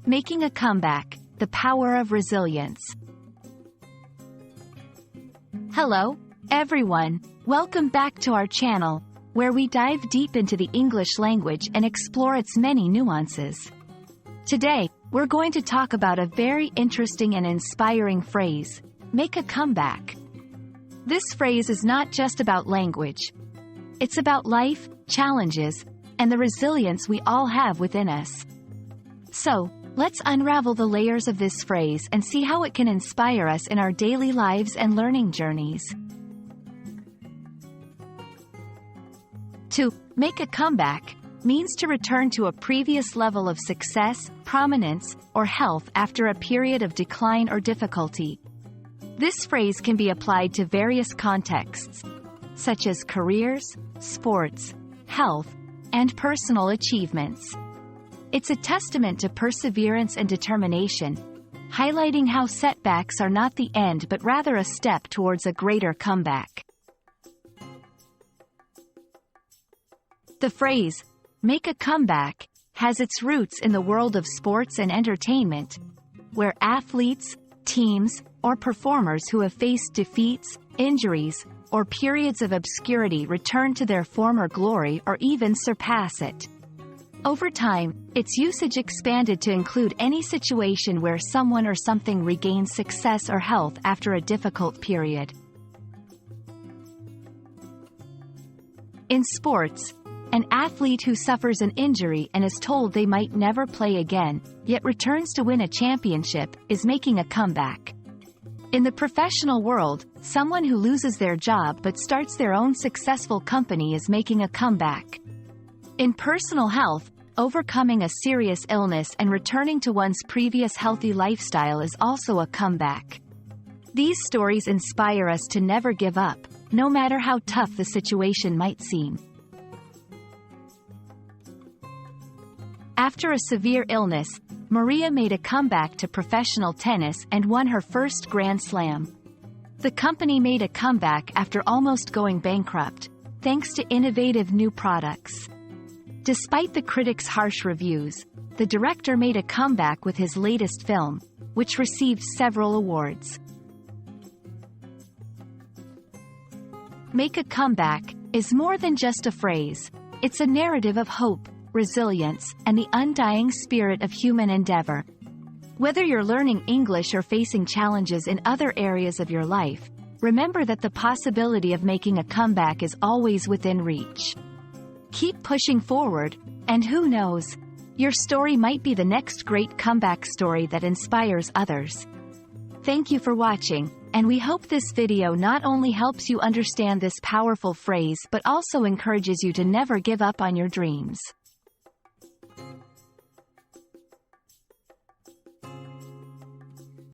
Making a comeback, the power of resilience. Hello, everyone. Welcome back to our channel, where we dive deep into the English language and explore its many nuances. Today, we're going to talk about a very interesting and inspiring phrase, make a comeback. This phrase is not just about language. It's about life, challenges, and the resilience we all have within us. So, let's unravel the layers of this phrase and see how it can inspire us in our daily lives and learning journeys. To make a comeback means to return to a previous level of success, prominence, or health after a period of decline or difficulty. This phrase can be applied to various contexts, such as careers, sports, health, and personal achievements. It's a testament to perseverance and determination, highlighting how setbacks are not the end but rather a step towards a greater comeback. The phrase, make a comeback, has its roots in the world of sports and entertainment, where athletes, teams, or performers who have faced defeats, injuries, or periods of obscurity return to their former glory or even surpass it. Over time, its usage expanded to include any situation where someone or something regains success or health after a difficult period. In sports, an athlete who suffers an injury and is told they might never play again, yet returns to win a championship, is making a comeback. In the professional world, someone who loses their job but starts their own successful company is making a comeback. In personal health, overcoming a serious illness and returning to one's previous healthy lifestyle is also a comeback. These stories inspire us to never give up, no matter how tough the situation might seem. After a severe illness, Maria made a comeback to professional tennis and won her first Grand Slam. The company made a comeback after almost going bankrupt, thanks to innovative new products. Despite the critics' harsh reviews, the director made a comeback with his latest film, which received several awards. Make a comeback is more than just a phrase. It's a narrative of hope, resilience, and the undying spirit of human endeavor. Whether you're learning English or facing challenges in other areas of your life, remember that the possibility of making a comeback is always within reach. Keep pushing forward, and who knows, your story might be the next great comeback story that inspires others. Thank you for watching, and we hope this video not only helps you understand this powerful phrase but also encourages you to never give up on your dreams.